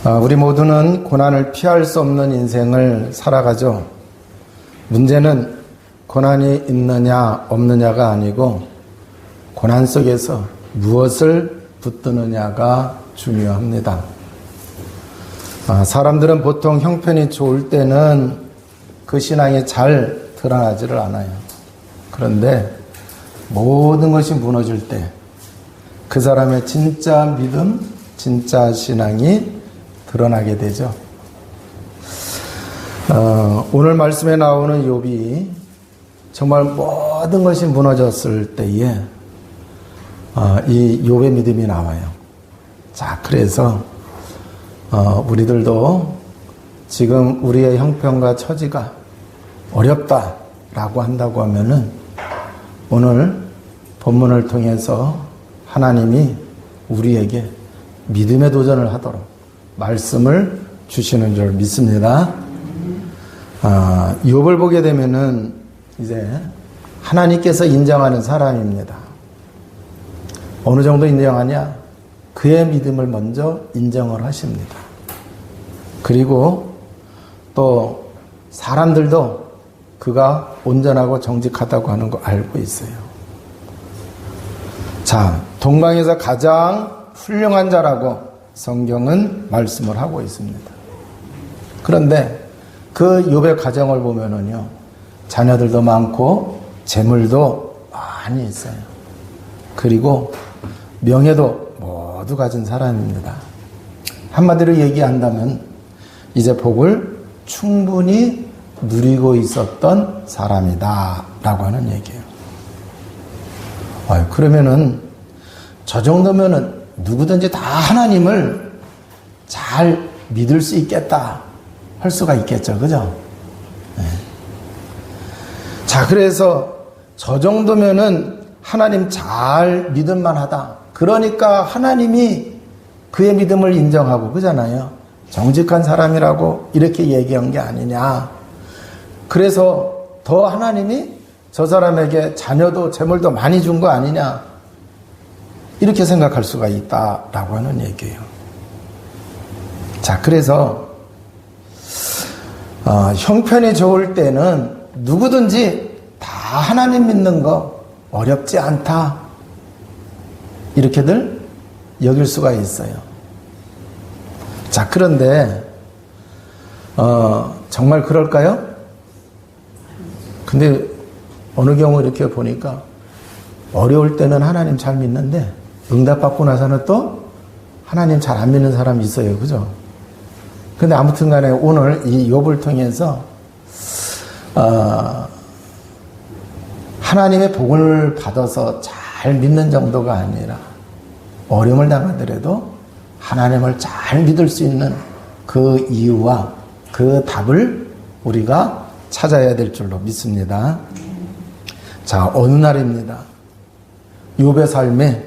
우리 모두는 고난을 피할 수 없는 인생을 살아가죠. 문제는 고난이 있느냐 없느냐가 아니고 고난 속에서 무엇을 붙드느냐가 중요합니다. 사람들은 보통 형편이 좋을 때는 그 신앙이 잘 드러나지를 않아요. 그런데 모든 것이 무너질 때 그 사람의 진짜 믿음, 진짜 신앙이 드러나게 되죠. 오늘 말씀에 나오는 욥이 정말 모든 것이 무너졌을 때에 이 욥의 믿음이 나와요. 자, 그래서 우리들도 지금 우리의 형편과 처지가 어렵다라고 한다고 하면은 오늘 본문을 통해서 하나님이 우리에게 믿음의 도전을 하도록 말씀을 주시는 줄 믿습니다. 욥을 보게 되면은 이제 하나님께서 인정하는 사람입니다. 어느 정도 인정하냐? 그의 믿음을 먼저 인정을 하십니다. 그리고 또 사람들도 그가 온전하고 정직하다고 하는 거 알고 있어요. 자, 동방에서 가장 훌륭한 자라고 성경은 말씀을 하고 있습니다. 그런데 그 욥의 가정을 보면은요, 자녀들도 많고 재물도 많이 있어요. 그리고 명예도 모두 가진 사람입니다. 한마디로 얘기한다면 이제 복을 충분히 누리고 있었던 사람이다 라고 하는 얘기예요. 그러면은 저 정도면은 누구든지 다 하나님을 잘 믿을 수 있겠다 할 수가 있겠죠. 그죠? 네. 자, 그래서 저 정도면은 하나님 잘 믿을만 하다. 그러니까 하나님이 그의 믿음을 인정하고 그잖아요. 정직한 사람이라고 이렇게 얘기한 게 아니냐. 그래서 더 하나님이 저 사람에게 자녀도 재물도 많이 준 거 아니냐. 이렇게 생각할 수가 있다라고 하는 얘기예요. 자, 그래서 형편이 좋을 때는 누구든지 다 하나님 믿는 거 어렵지 않다. 이렇게들 여길 수가 있어요. 자, 그런데 정말 그럴까요? 근데 어느 경우 이렇게 보니까 어려울 때는 하나님 잘 믿는데 응답받고 나서는 또 하나님 잘 안 믿는 사람이 있어요. 그죠? 근데 아무튼 간에 오늘 이 욥을 통해서 하나님의 복을 받아서 잘 믿는 정도가 아니라 어려움을 당하더라도 하나님을 잘 믿을 수 있는 그 이유와 그 답을 우리가 찾아야 될 줄로 믿습니다. 자, 어느 날입니다. 욥의 삶에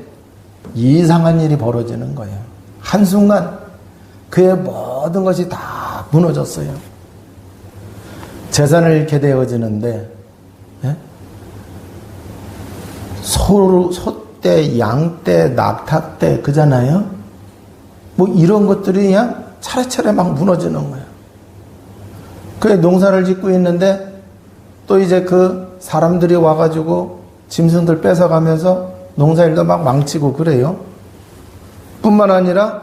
이상한 일이 벌어지는 거예요. 한순간 그의 모든 것이 다 무너졌어요. 재산을 잃게 되어지는데 소떼, 양떼, 낙타떼 그잖아요. 뭐 이런 것들이 그냥 차례차례 막 무너지는 거예요. 그래 농사를 짓고 있는데 또 이제 그 사람들이 와가지고 짐승들 뺏어가면서 농사일도 막 망치고 그래요. 뿐만 아니라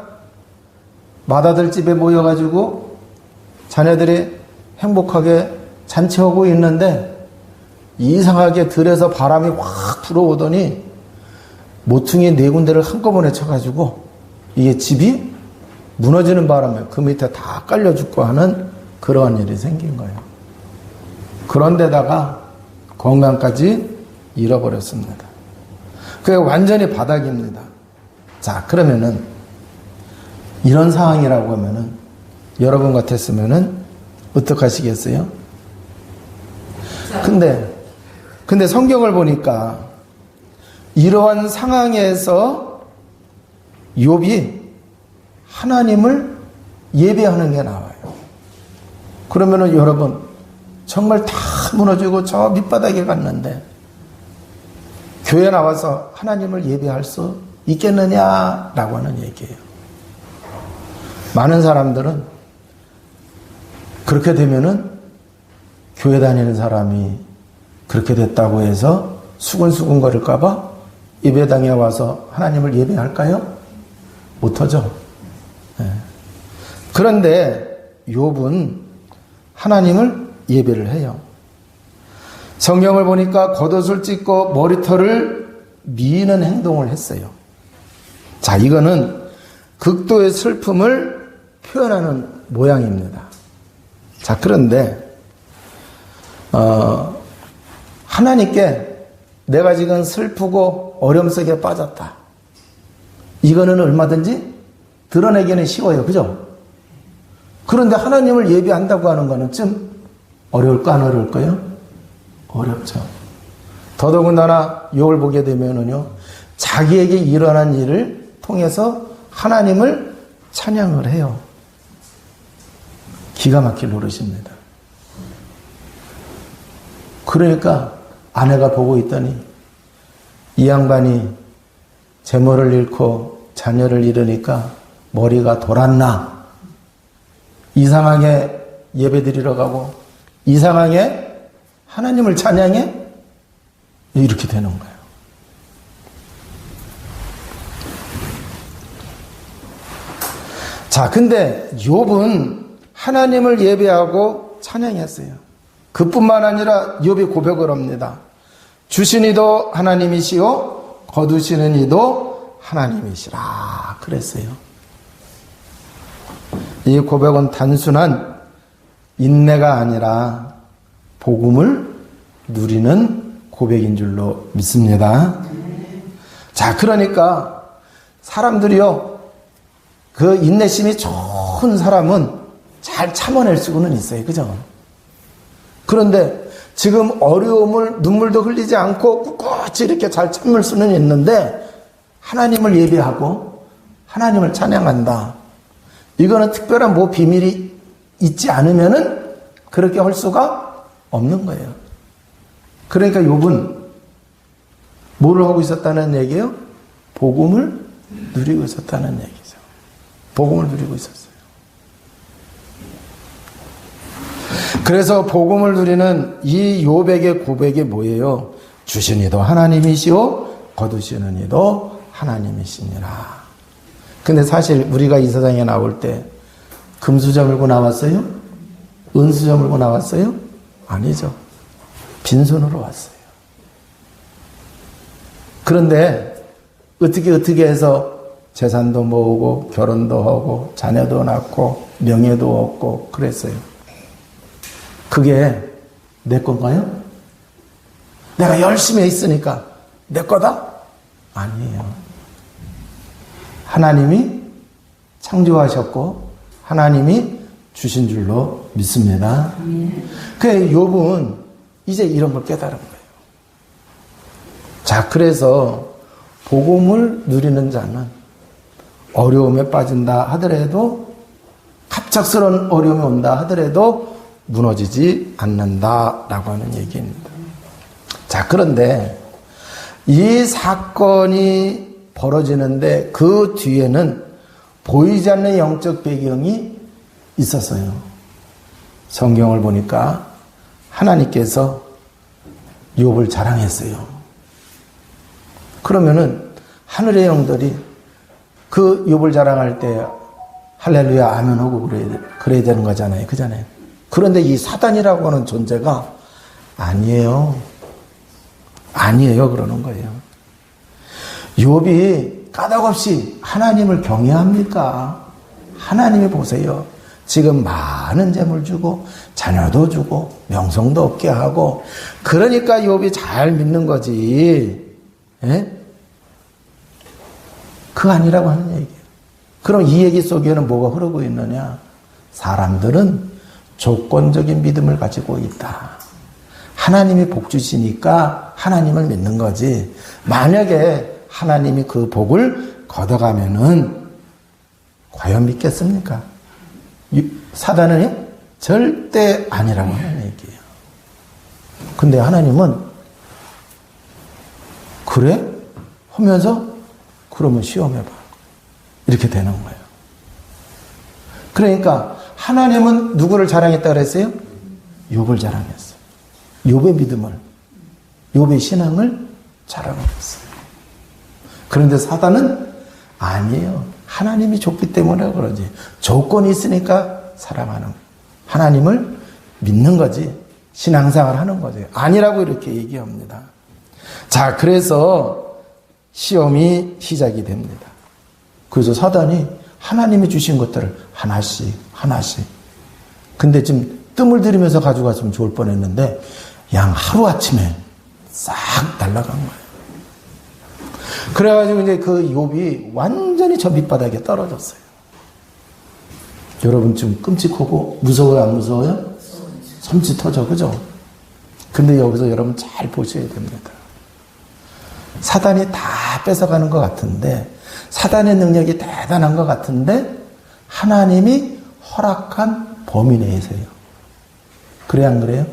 맏아들 집에 모여가지고 자녀들이 행복하게 잔치하고 있는데 이상하게 들에서 바람이 확 불어오더니 모퉁이 4군데를 한꺼번에 쳐가지고 이게 집이 무너지는 바람에 그 밑에 다 깔려 죽고 하는 그러한 일이 생긴 거예요. 그런데다가 건강까지 잃어버렸습니다. 그게 완전히 바닥입니다. 자, 그러면은 이런 상황이라고 하면은 여러분 같았으면은 어떻게 하시겠어요? 근데 성경을 보니까 이러한 상황에서 욥이 하나님을 예배하는 게 나와요. 그러면은 여러분 정말 다 무너지고 저 밑바닥에 갔는데 교회 나와서 하나님을 예배할 수 있겠느냐라고 하는 얘기예요. 많은 사람들은 그렇게 되면은 교회 다니는 사람이 그렇게 됐다고 해서 수근수근 거릴까봐 예배당에 와서 하나님을 예배할까요? 못하죠. 네. 그런데 욥은 하나님을 예배를 해요. 성경을 보니까 겉옷을 찢고 머리털을 미는 행동을 했어요. 자, 이거는 극도의 슬픔을 표현하는 모양입니다. 자, 그런데 하나님께 내가 지금 슬프고 어려움 속에 빠졌다. 이거는 얼마든지 드러내기는 쉬워요. 그죠? 그런데 하나님을 예배한다고 하는 거는 좀 어려울까 안 어려울까요? 어렵죠. 더더군다나 욥을 보게 되면은요, 자기에게 일어난 일을 통해서 하나님을 찬양을 해요. 기가 막힐 노릇입니다. 그러니까 아내가 보고 있더니 이 양반이 재물을 잃고 자녀를 잃으니까 머리가 돌았나, 이상하게 예배드리러 가고 이상하게 하나님을 찬양해? 이렇게 되는 거예요. 자, 근데 욥은 하나님을 예배하고 찬양했어요. 그뿐만 아니라 욥이 고백을 합니다. 주신 이도 하나님이시오, 거두시는 이도 하나님이시라 그랬어요. 이 고백은 단순한 인내가 아니라 복음을 누리는 고백인 줄로 믿습니다. 자, 그러니까 사람들이요, 그 인내심이 좋은 사람은 잘 참아낼 수는 있어요. 그죠? 그런데 지금 어려움을 눈물도 흘리지 않고 꿋꿋이 이렇게 잘 참을 수는 있는데 하나님을 예배하고 하나님을 찬양한다. 이거는 특별한 뭐 비밀이 있지 않으면은 그렇게 할 수가 없는 거예요. 그러니까 욥은 뭐를 하고 있었다는 얘기예요? 복음을 누리고 있었다는 얘기죠. 복음을 누리고 있었어요. 그래서 복음을 누리는 이 욥에게 고백이 뭐예요? 주신 이도 하나님이시오, 거두시는 이도 하나님이시니라. 근데 사실 우리가 이 세상에 나올 때 금수저 물고 나왔어요? 은수저 물고 나왔어요? 아니죠. 빈손으로 왔어요. 그런데 어떻게 해서 재산도 모으고 결혼도 하고 자녀도 낳고 명예도 얻고 그랬어요. 그게 내 건가요? 내가 열심히 했으니까 내 거다? 아니에요. 하나님이 창조하셨고 하나님이 주신 줄로 믿습니다. 그래서 욥은 이제 이런 걸 깨달은 거예요. 자, 그래서 복음을 누리는 자는 어려움에 빠진다 하더라도, 갑작스러운 어려움이 온다 하더라도 무너지지 않는다라고 하는 얘기입니다. 자, 그런데 이 사건이 벌어지는데 그 뒤에는 보이지 않는 영적 배경이 있었어요. 성경을 보니까 하나님께서 욥을 자랑했어요. 그러면은 하늘의 영들이 그 욥을 자랑할 때 할렐루야 아멘 하고 그래야 되는 거잖아요. 그잖아요. 그런데 이 사단이라고 하는 존재가 아니에요. 그러는 거예요. 욥이 까닭없이 하나님을 경외합니까? 하나님이 보세요. 지금 많은 재물 주고 자녀도 주고 명성도 없게 하고, 그러니까 욥이 잘 믿는 거지. 예? 그거 아니라고 하는 얘기예요. 그럼 이 얘기 속에는 뭐가 흐르고 있느냐? 사람들은 조건적인 믿음을 가지고 있다. 하나님이 복 주시니까 하나님을 믿는 거지. 만약에 하나님이 그 복을 걷어가면은 과연 믿겠습니까? 사단은 절대 아니라고 하는 얘기예요. 근데 하나님은 그래? 하면서 그러면 시험해봐. 이렇게 되는 거예요. 그러니까 하나님은 누구를 자랑했다 그랬어요? 욥을 자랑했어요. 욥의 믿음을, 욥의 신앙을 자랑했어요. 그런데 사단은 아니에요. 하나님이 줬기 때문에 그러지. 조건이 있으니까 사랑하는 거예요. 하나님을 믿는 거지. 신앙생활 하는 거지. 아니라고 이렇게 얘기합니다. 자, 그래서 시험이 시작이 됩니다. 그래서 사단이 하나님이 주신 것들을 하나씩 하나씩. 근데 지금 뜸을 들이면서 가져갔으면 좋을 뻔했는데 양 하루아침에 싹 날아간 거예요. 그래가지고 이제 그 욥이 완전히 저 밑바닥에 떨어졌어요. 여러분 좀 끔찍하고 무서워요, 안 무서워요? 섬찟하죠, 그죠? 근데 여기서 여러분 잘 보셔야 됩니다. 사단이 다 뺏어가는 것 같은데, 사단의 능력이 대단한 것 같은데 하나님이 허락한 범위 내에서요. 그래 안 그래요?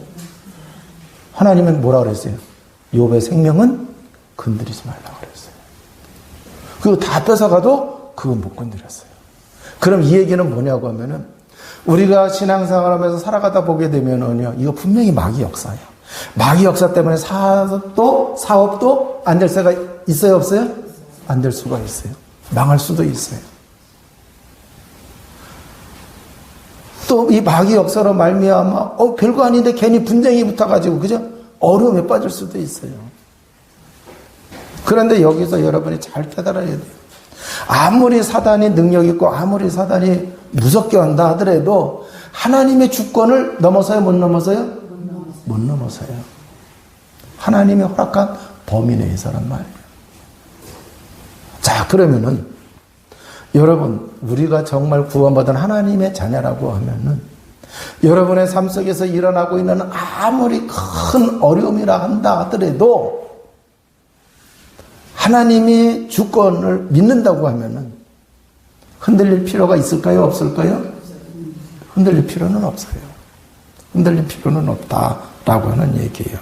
하나님은 뭐라 그랬어요? 욥의 생명은 건드리지 말라고 그랬어요. 그거 다 뺏어가도 그건 못 건드렸어요. 그럼 이 얘기는 뭐냐고 하면은 우리가 신앙생활하면서 살아가다 보게 되면은요, 이거 분명히 마귀 역사예요. 마귀 역사 때문에 사업도 안 될 수가 있어요, 없어요? 안 될 수가 있어요. 망할 수도 있어요. 또 이 마귀 역사로 말미암아 별거 아닌데 괜히 분쟁이 붙어가지고 그죠? 어려움에 빠질 수도 있어요. 그런데 여기서 여러분이 잘 깨달아야 돼요. 아무리 사단이 능력 있고 아무리 사단이 무섭게 한다 하더라도 하나님의 주권을 넘어서요, 못 넘어서요? 못 넘어서요. 하나님이 허락한 범위 내에서란 말이에요. 자, 그러면은 여러분, 우리가 정말 구원받은 하나님의 자녀라고 하면은 여러분의 삶 속에서 일어나고 있는 아무리 큰 어려움이라 한다 하더라도 하나님이 주권을 믿는다고 하면은 흔들릴 필요가 있을까요, 없을까요? 흔들릴 필요는 없어요. 흔들릴 필요는 없다라고 하는 얘기예요.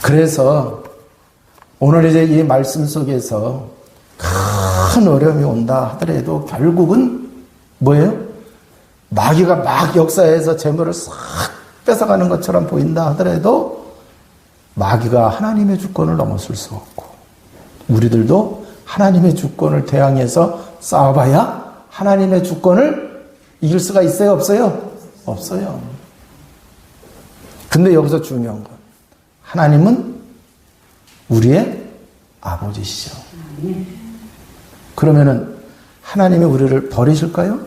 그래서 오늘 이제 이 말씀 속에서 큰 어려움이 온다 하더라도 결국은 뭐예요? 마귀가 막 역사해서 재물을 싹 뺏어가는 것처럼 보인다 하더라도 마귀가 하나님의 주권을 넘어설 수 없고 우리들도 하나님의 주권을 대항해서 싸워봐야 하나님의 주권을 이길 수가 있어요, 없어요? 없어요. 근데 여기서 중요한 건 하나님은 우리의 아버지시죠. 그러면은 하나님이 우리를 버리실까요?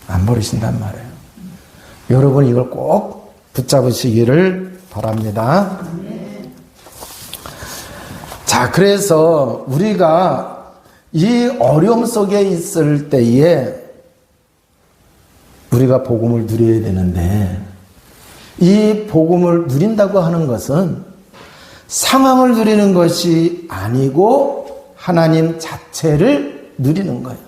안 버리신단 말이에요. 여러분 이걸 꼭 붙잡으시기를 바랍니다. 자, 그래서 우리가 이 어려움 속에 있을 때에 우리가 복음을 누려야 되는데 이 복음을 누린다고 하는 것은 상황을 누리는 것이 아니고 하나님 자체를 누리는 거예요.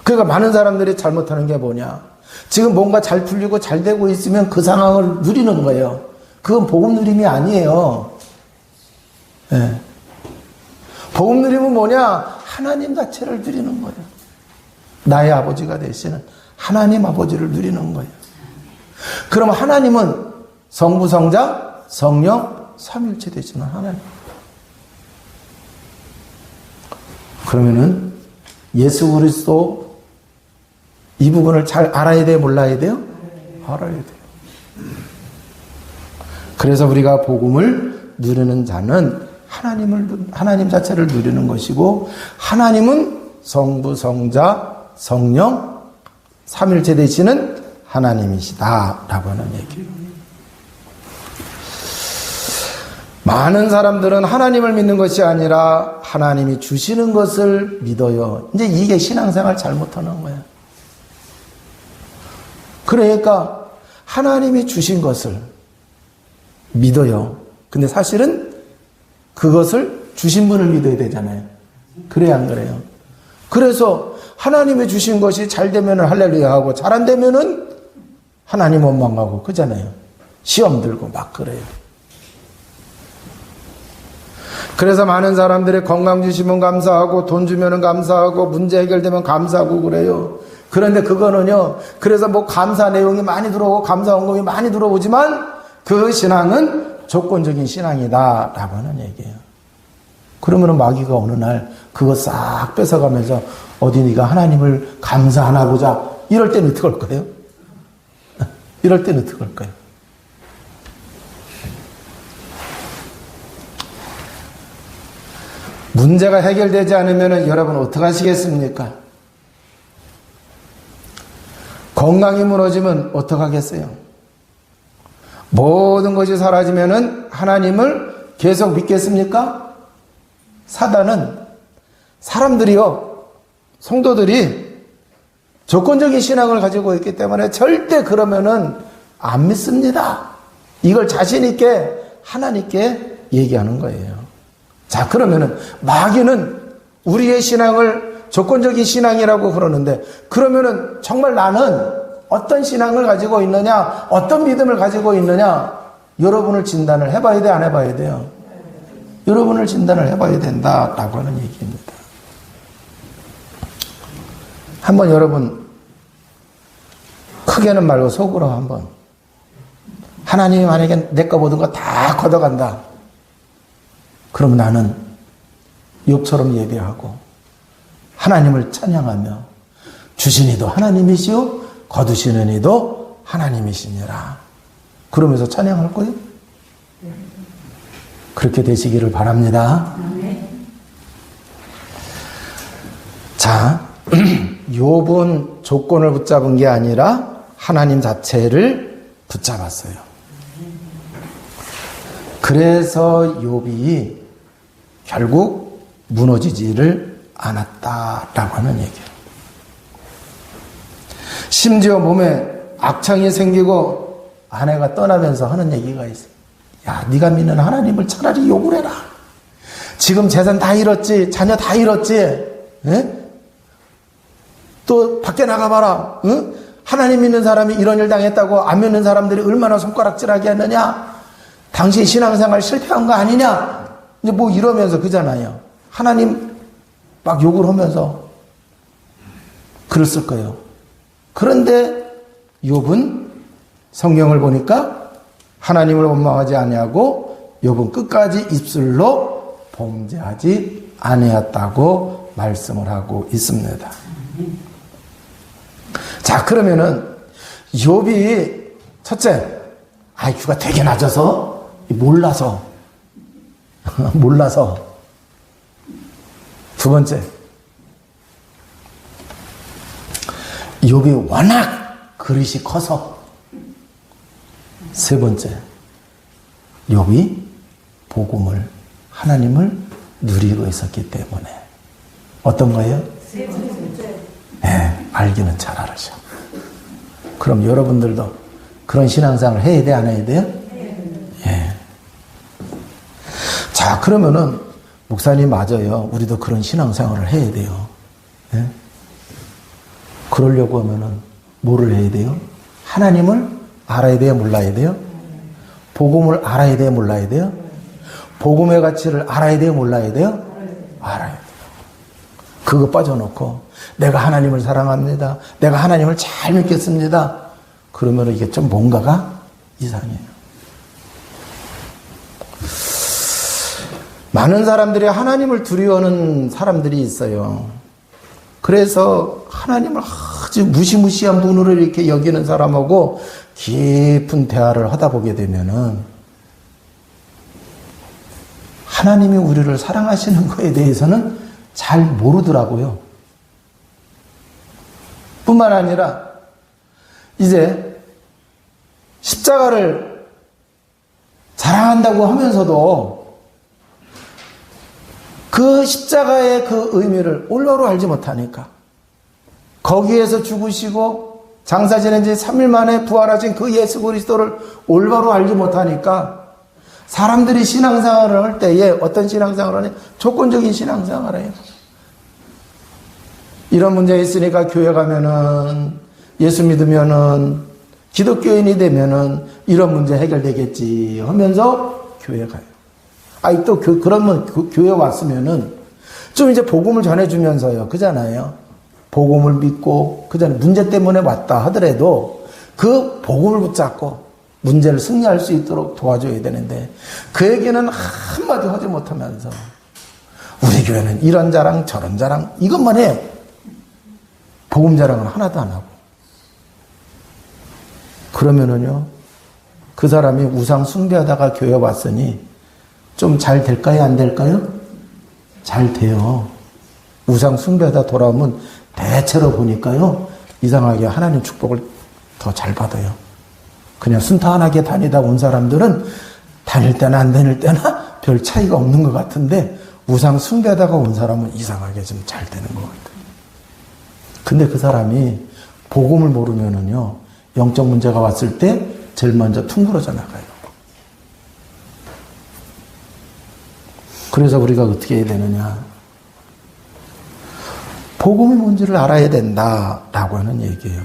그러니까 많은 사람들이 잘못하는 게 뭐냐? 지금 뭔가 잘 풀리고 잘 되고 있으면 그 상황을 누리는 거예요. 그건 복음 누림이 아니에요. 네. 복음 누림은 뭐냐? 하나님 자체를 누리는 거예요. 나의 아버지가 되시는 하나님 아버지를 누리는 거예요. 그럼 하나님은 성부, 성자, 성령, 삼위일체 되시는 하나님. 그러면은 예수 그리스도 이 부분을 잘 알아야 돼요, 몰라야 돼요? 알아야 돼요. 그래서 우리가 복음을 누리는 자는 하나님 자체를 누리는 것이고 하나님은 성부, 성자, 성령, 삼위일체 되시는 하나님이시다라고 하는 얘기예요. 많은 사람들은 하나님을 믿는 것이 아니라 하나님이 주시는 것을 믿어요. 이제 이게 신앙생활 잘못하는 거예요. 그러니까 하나님이 주신 것을 믿어요. 근데 사실은 그것을 주신 분을 믿어야 되잖아요. 그래야 안 그래요? 그래서 하나님이 주신 것이 잘 되면 할렐루야 하고 잘 안 되면은 하나님 원망하고 그잖아요. 시험 들고 막 그래요. 그래서 많은 사람들이 건강 주시면 감사하고 돈 주면 감사하고 문제 해결되면 감사하고 그래요. 그런데 그거는요, 그래서 뭐 감사 내용이 많이 들어오고 감사 원금이 많이 들어오지만 그 신앙은 조건적인 신앙이다 라고 하는 얘기예요. 그러면 마귀가 어느 날 그거 싹 뺏어가면서 어디 네가 하나님을 감사 안 하고자, 이럴 때는 어떻게 할 거예요? 이럴 때는 어떻게 할 거예요? 문제가 해결되지 않으면 여러분 어떻게 하시겠습니까? 건강이 무너지면 어떻게 하겠어요? 모든 것이 사라지면 하나님을 계속 믿겠습니까? 사단은 사람들이요, 성도들이 조건적인 신앙을 가지고 있기 때문에 절대 그러면은 안 믿습니다. 이걸 자신 있게 하나님께 얘기하는 거예요. 자, 그러면은 마귀는 우리의 신앙을 조건적인 신앙이라고 그러는데, 그러면은 정말 나는 어떤 신앙을 가지고 있느냐, 어떤 믿음을 가지고 있느냐, 여러분을 진단을 해봐야 돼, 안 해봐야 돼요? 여러분을 진단을 해봐야 된다라고 하는 얘기입니다. 한번 여러분, 크게는 말고 속으로 한번, 하나님이 만약에 내 거 모든 거 다 걷어간다. 그럼 나는 욥처럼 예배하고 하나님을 찬양하며 주신 이도 하나님이시오 거두시는 이도 하나님이시니라. 그러면서 찬양할 거예요? 그렇게 되시기를 바랍니다. 자, 욥은 조건을 붙잡은 게 아니라 하나님 자체를 붙잡았어요. 그래서 욥이 결국 무너지지를 않았다라고 하는 얘기예요. 심지어 몸에 악창이 생기고 아내가 떠나면서 하는 얘기가 있어요. 야, 네가 믿는 하나님을 차라리 욕을 해라. 지금 재산 다 잃었지, 자녀 다 잃었지. 에? 또 밖에 나가봐라. 응? 하나님 믿는 사람이 이런 일 당했다고 안 믿는 사람들이 얼마나 손가락질하게 했느냐. 당신 신앙생활 실패한 거 아니냐. 이제 뭐 이러면서 그잖아요. 하나님 막 욕을 하면서 그랬을 거예요. 그런데 욥은 성경을 보니까 하나님을 원망하지 아니하고 욥은 끝까지 입술로 범죄하지 아니했다고 말씀을 하고 있습니다. 자, 그러면은 욥이 첫째, IQ가 되게 낮아서 몰라서 두 번째, 욥이 워낙 그릇이 커서 세 번째, 욥이 복음을 하나님을 누리고 있었기 때문에 어떤 거예요? 세 번째. 네, 알기는 잘 알으셔. 그럼 여러분들도 그런 신앙생활을 해야 돼, 안 해야 돼요? 예. 자, 그러면은 목사님 맞아요. 우리도 그런 신앙생활을 해야 돼요. 예? 그러려고 하면은 뭐를 해야 돼요? 하나님을 알아야 돼요, 몰라야 돼요? 복음을 알아야 돼요, 몰라야 돼요? 복음의 가치를 알아야 돼요, 몰라야 돼요? 알아야 돼요. 그거 빠져놓고 내가 하나님을 사랑합니다. 내가 하나님을 잘 믿겠습니다. 그러면 이게 좀 뭔가가 이상해요. 많은 사람들이 하나님을 두려워하는 사람들이 있어요. 그래서 하나님을 아주 무시무시한 분으로 이렇게 여기는 사람하고 깊은 대화를 하다 보게 되면은 하나님이 우리를 사랑하시는 거에 대해서는 잘 모르더라고요. 뿐만 아니라 이제 십자가를 자랑한다고 하면서도 그 십자가의 그 의미를 올바로 알지 못하니까, 거기에서 죽으시고 장사 지낸 지 3일 만에 부활하신 그 예수 그리스도를 올바로 알지 못하니까 사람들이 신앙생활을 할 때에 어떤 신앙생활을 하냐? 조건적인 신앙생활을 해요. 이런 문제 있으니까 교회 가면은, 예수 믿으면은, 기독교인이 되면은 이런 문제 해결되겠지 하면서 교회 가요. 아니, 또 그러면 교회 왔으면은 좀 이제 복음을 전해주면서요. 그잖아요. 복음을 믿고, 그전에 문제 때문에 왔다 하더라도 그 복음을 붙잡고 문제를 승리할 수 있도록 도와줘야 되는데 그에게는 한마디 하지 못하면서 우리 교회는 이런 자랑 저런 자랑 이것만 해. 복음 자랑은 하나도 안 하고. 그러면은요, 그 사람이 우상 숭배하다가 교회 왔으니 좀 잘 될까요? 안 될까요? 잘 돼요. 우상 숭배하다 돌아오면 대체로 보니까요, 이상하게 하나님 축복을 더 잘 받아요. 그냥 순탄하게 다니다 온 사람들은 다닐 때나 안 다닐 때나 별 차이가 없는 것 같은데 우상 숭배하다가 온 사람은 이상하게 좀 잘 되는 것 같아요. 근데 그 사람이 복음을 모르면은요, 영적 문제가 왔을 때 제일 먼저 퉁그러져 나가요. 그래서 우리가 어떻게 해야 되느냐? 복음이 뭔지를 알아야 된다라고 하는 얘기예요.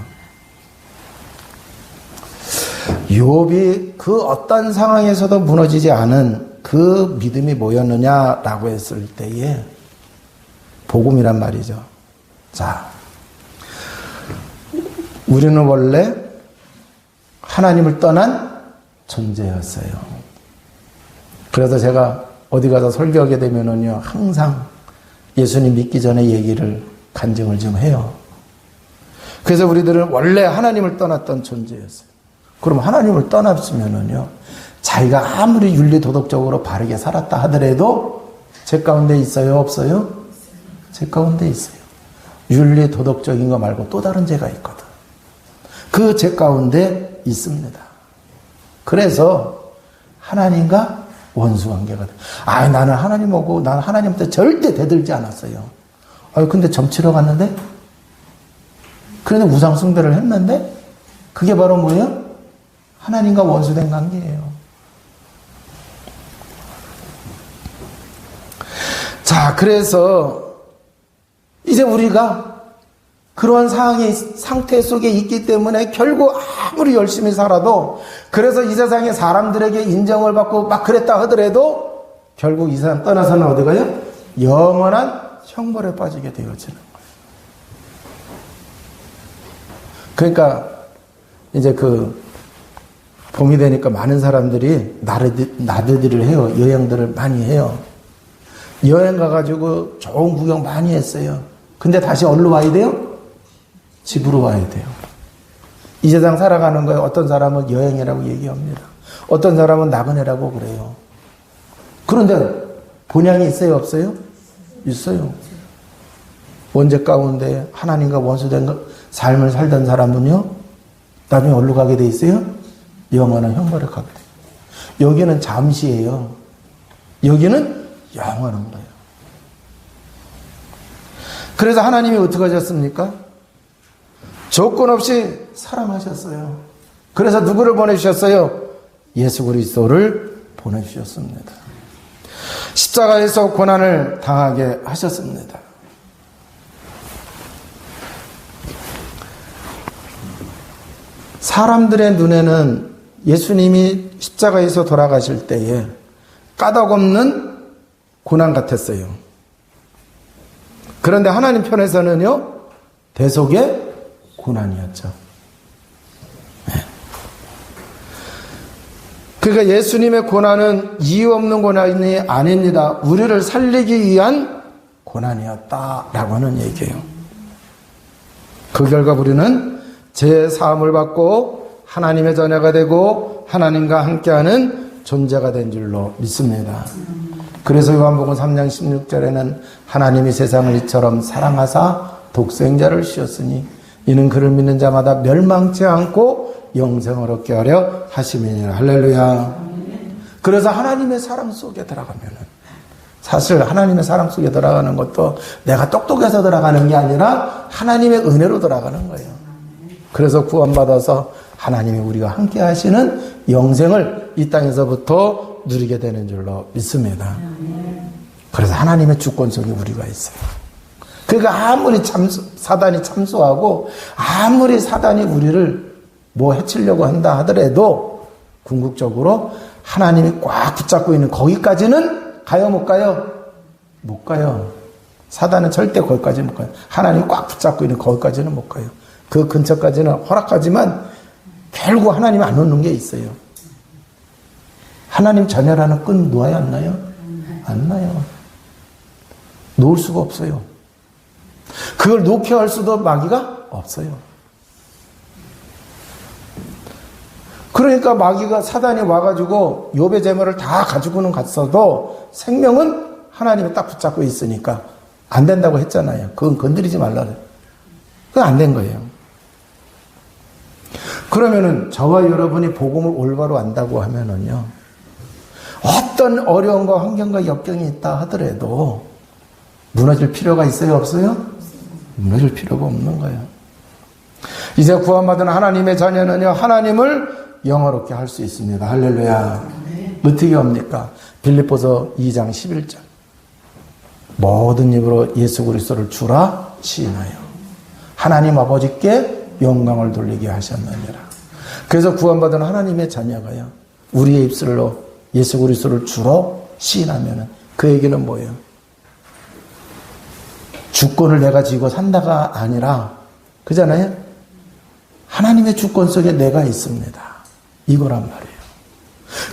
욥이 그 어떤 상황에서도 무너지지 않은 그 믿음이 뭐였느냐라고 했을 때에 복음이란 말이죠. 자, 우리는 원래 하나님을 떠난 존재였어요. 그래서 제가 어디 가서 설교하게 되면은요, 항상 예수님 믿기 전에 얘기를 간증을 좀 해요. 그래서 우리들은 원래 하나님을 떠났던 존재였어요. 그럼 하나님을 떠났으면은요, 자기가 아무리 윤리 도덕적으로 바르게 살았다 하더라도 제 가운데 있어요, 없어요? 제 가운데 있어요. 윤리 도덕적인 거 말고 또 다른 죄가 있거든. 그 죄 가운데 있습니다. 그래서 하나님과 원수 관계가 돼. 나는 하나님 오고 난 하나님한테 절대 대들지 않았어요. 근데 점치러 갔는데? 그래도 우상 숭배를 했는데? 그게 바로 뭐예요? 하나님과 원수된 관계예요. 자, 그래서 이제 우리가 그러한 상태 속에 있기 때문에 결국 아무리 열심히 살아도, 그래서 이 세상에 사람들에게 인정을 받고 막 그랬다 하더라도 결국 이 사람 떠나서는 어디 가요? 영원한 형벌에 빠지게 되어지는 거예요. 그러니까 이제 봄이 되니까 많은 사람들이 나들이를 해요. 여행들을 많이 해요. 여행 가가지고 좋은 구경 많이 했어요. 근데 다시 어디로 와야 돼요? 집으로 와야 돼요. 이 세상 살아가는 거에 어떤 사람은 여행이라고 얘기합니다. 어떤 사람은 나그네라고 그래요. 그런데 본향이 있어요, 없어요? 있어요. 원죄 가운데 하나님과 원수된 삶을 살던 사람은요, 나중에 어디로 가게 돼 있어요? 영원한 형벌에 가게 돼요. 여기는 잠시예요. 여기는 영원한 거예요. 그래서 하나님이 어떻게 하셨습니까? 조건 없이 사랑하셨어요. 그래서 누구를 보내주셨어요? 예수 그리스도를 보내주셨습니다. 십자가에서 고난을 당하게 하셨습니다. 사람들의 눈에는 예수님이 십자가에서 돌아가실 때에 까닭없는 고난 같았어요. 그런데 하나님 편에서는요, 대속의 고난이었죠. 그러니까 예수님의 고난은 이유 없는 고난이 아닙니다. 우리를 살리기 위한 고난이었다라고 하는 얘기예요. 그 결과 우리는 죄 사함을 받고 하나님의 자녀가 되고 하나님과 함께하는 존재가 된 줄로 믿습니다. 그래서 요한복음 3장 16절에는 하나님이 세상을 이처럼 사랑하사 독생자를 주셨으니 이는 그를 믿는 자마다 멸망치 않고 영생을 얻게 하려 하심이니라. 할렐루야. 그래서 하나님의 사랑 속에 들어가면은, 사실 하나님의 사랑 속에 들어가는 것도 내가 똑똑해서 들어가는 게 아니라 하나님의 은혜로 들어가는 거예요. 그래서 구원받아서 하나님이 우리가 함께 하시는 영생을 이 땅에서부터 누리게 되는 줄로 믿습니다. 그래서 하나님의 주권 속에 우리가 있어요. 그러니까 아무리 사단이 참소하고 아무리 사단이 우리를 뭐 해치려고 한다 하더라도 궁극적으로 하나님이 꽉 붙잡고 있는 거기까지는 가요, 못 가요? 못 가요. 사단은 절대 거기까지 못 가요. 하나님이 꽉 붙잡고 있는 거기까지는 못 가요. 그 근처까지는 허락하지만 결국 하나님이 안 놓는 게 있어요. 하나님 자녀라는 끈 놓아야 안 나요? 안 나요. 놓을 수가 없어요. 그걸 놓게 할 수도 마귀가 없어요. 그러니까 마귀가 사단이 와가지고 욥의 재물을 다 가지고는 갔어도 생명은 하나님이 딱 붙잡고 있으니까 안 된다고 했잖아요. 그건 건드리지 말라고. 그건 안 된 거예요. 그러면은 저와 여러분이 복음을 올바로 안다고 하면은요, 어떤 어려움과 환경과 역경이 있다 하더라도 무너질 필요가 있어요, 없어요? 무너질 필요가 없는 거예요. 이제 구원받은 하나님의 자녀는요, 하나님을 영화롭게 할 수 있습니다. 할렐루야. 어떻게 합니까? 빌립보서 2장 11절. 모든 입으로 예수 그리스도를 주라 시인하여 하나님 아버지께 영광을 돌리게 하셨느니라. 그래서 구원받은 하나님의 자녀가요, 우리의 입술로 예수 그리스도를 주로 시인하면은 그 얘기는 뭐예요? 주권을 내가 쥐고 산다가 아니라, 그잖아요? 하나님의 주권 속에 내가 있습니다. 이거란 말이에요.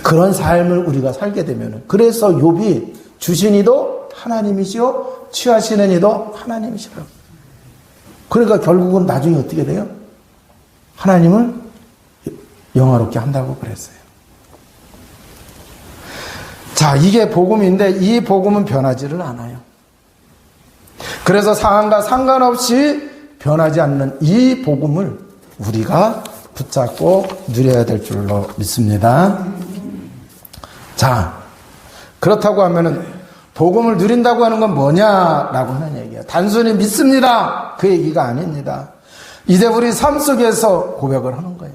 그런 삶을 우리가 살게 되면은, 그래서 욥이 주신 이도 하나님이시오, 취하시는 이도 하나님이시라고. 그러니까 결국은 나중에 어떻게 돼요? 하나님을 영화롭게 한다고 그랬어요. 자, 이게 복음인데 이 복음은 변하지를 않아요. 그래서 상황과 상관없이 변하지 않는 이 복음을 우리가 붙잡고 누려야 될 줄로 믿습니다. 자, 그렇다고 하면은 복음을 누린다고 하는 건 뭐냐라고 하는 얘기예요. 단순히 믿습니다, 그 얘기가 아닙니다. 이제 우리 삶 속에서 고백을 하는 거예요.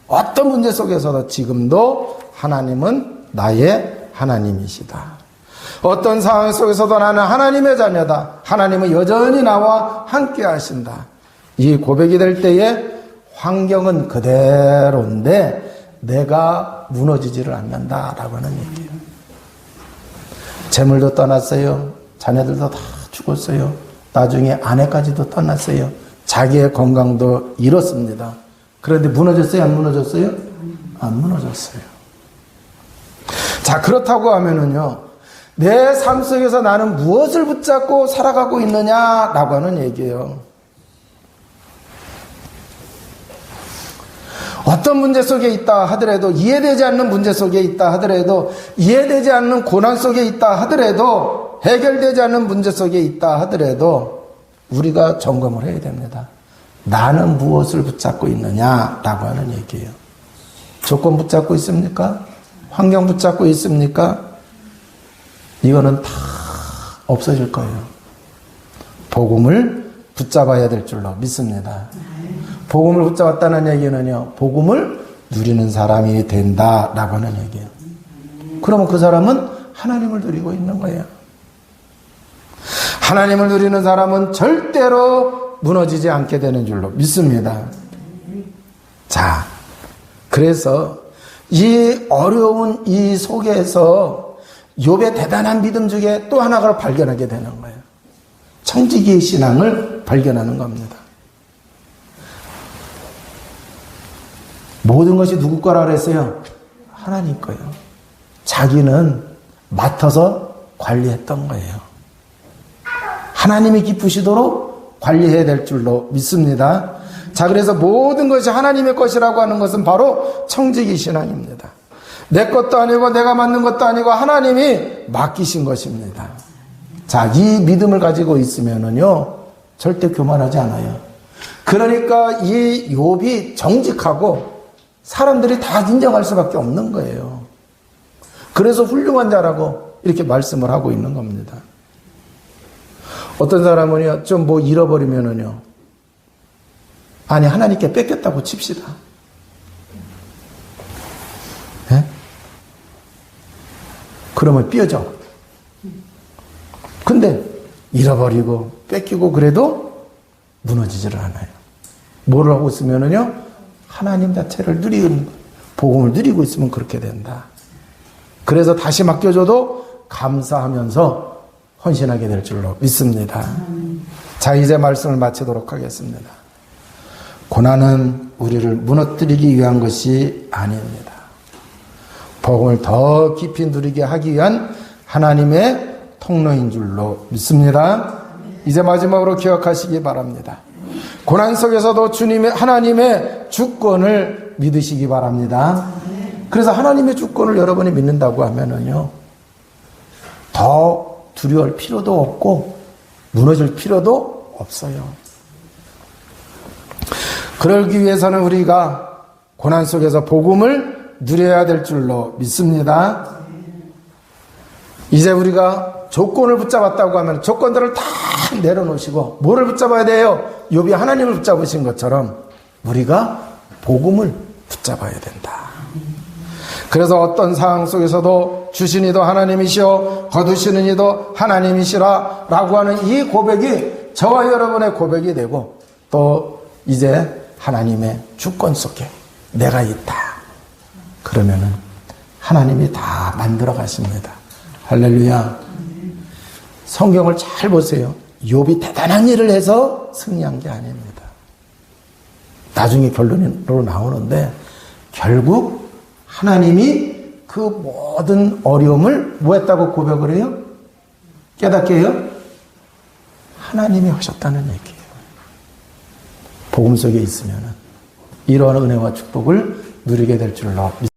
어떤 문제 속에서도 지금도 하나님은 나의 하나님이시다. 어떤 상황 속에서도 나는 하나님의 자녀다. 하나님은 여전히 나와 함께 하신다. 이 고백이 될 때에 환경은 그대로인데 내가 무너지지를 않는다라고 하는 얘기예요. 재물도 떠났어요. 자녀들도 다 죽었어요. 나중에 아내까지도 떠났어요. 자기의 건강도 잃었습니다. 그런데 무너졌어요? 안 무너졌어요? 안 무너졌어요. 자, 그렇다고 하면은요, 내 삶 속에서 나는 무엇을 붙잡고 살아가고 있느냐라고 하는 얘기예요. 어떤 문제 속에 있다 하더라도, 이해되지 않는 문제 속에 있다 하더라도, 이해되지 않는 고난 속에 있다 하더라도, 해결되지 않는 문제 속에 있다 하더라도 우리가 점검을 해야 됩니다. 나는 무엇을 붙잡고 있느냐라고 하는 얘기예요. 조건 붙잡고 있습니까? 환경 붙잡고 있습니까? 이거는 다 없어질 거예요. 복음을 붙잡아야 될 줄로 믿습니다. 복음을 붙잡았다는 얘기는요, 복음을 누리는 사람이 된다라고 하는 얘기예요. 그러면 그 사람은 하나님을 누리고 있는 거예요. 하나님을 누리는 사람은 절대로 무너지지 않게 되는 줄로 믿습니다. 자, 그래서 이 어려운 이 속에서 욥의 대단한 믿음 중에 또 하나를 발견하게 되는 거예요. 청지기의 신앙을 발견하는 겁니다. 모든 것이 누구 거라 그랬어요? 하나님 거예요. 자기는 맡아서 관리했던 거예요. 하나님이 기쁘시도록 관리해야 될 줄로 믿습니다. 자, 그래서 모든 것이 하나님의 것이라고 하는 것은 바로 청지기 신앙입니다. 내 것도 아니고 내가 만든 것도 아니고 하나님이 맡기신 것입니다. 자, 이 믿음을 가지고 있으면은요, 절대 교만하지 않아요. 그러니까 이 욥이 정직하고 사람들이 다 인정할 수밖에 없는 거예요. 그래서 훌륭한 자라고 이렇게 말씀을 하고 있는 겁니다. 어떤 사람은요, 좀 뭐 잃어버리면은요, 아니, 하나님께 뺏겼다고 칩시다. 예? 그러면 삐어져. 근데 잃어버리고 뺏기고 그래도 무너지지를 않아요. 뭐를 하고 있으면은요, 하나님 자체를 누리는, 복음을 누리고 있으면 그렇게 된다. 그래서 다시 맡겨줘도 감사하면서 헌신하게 될 줄로 믿습니다. 자, 이제 말씀을 마치도록 하겠습니다. 고난은 우리를 무너뜨리기 위한 것이 아닙니다. 복음을 더 깊이 누리게 하기 위한 하나님의 통로인 줄로 믿습니다. 이제 마지막으로 기억하시기 바랍니다. 고난 속에서도 하나님의 주권을 믿으시기 바랍니다. 그래서 하나님의 주권을 여러분이 믿는다고 하면은요, 더 두려울 필요도 없고 무너질 필요도 없어요. 그러기 위해서는 우리가 고난 속에서 복음을 누려야 될 줄로 믿습니다. 이제 우리가 조건을 붙잡았다고 하면 조건들을 다 내려놓으시고 뭐를 붙잡아야 돼요? 욥이 하나님을 붙잡으신 것처럼 우리가 복음을 붙잡아야 된다. 그래서 어떤 상황 속에서도 주신 이도 하나님이시오 거두시는 이도 하나님이시라 라고 하는 이 고백이 저와 여러분의 고백이 되고, 또 이제 하나님의 주권 속에 내가 있다. 그러면은 하나님이 다 만들어 가십니다. 할렐루야. 성경을 잘 보세요. 욥이 대단한 일을 해서 승리한 게 아닙니다. 나중에 결론으로 나오는데 결국 하나님이 그 모든 어려움을 뭐 했다고 고백을 해요? 깨닫게 해요? 하나님이 하셨다는 얘기예요. 복음 속에 있으면 이러한 은혜와 축복을 누리게 될 줄로 믿습니다.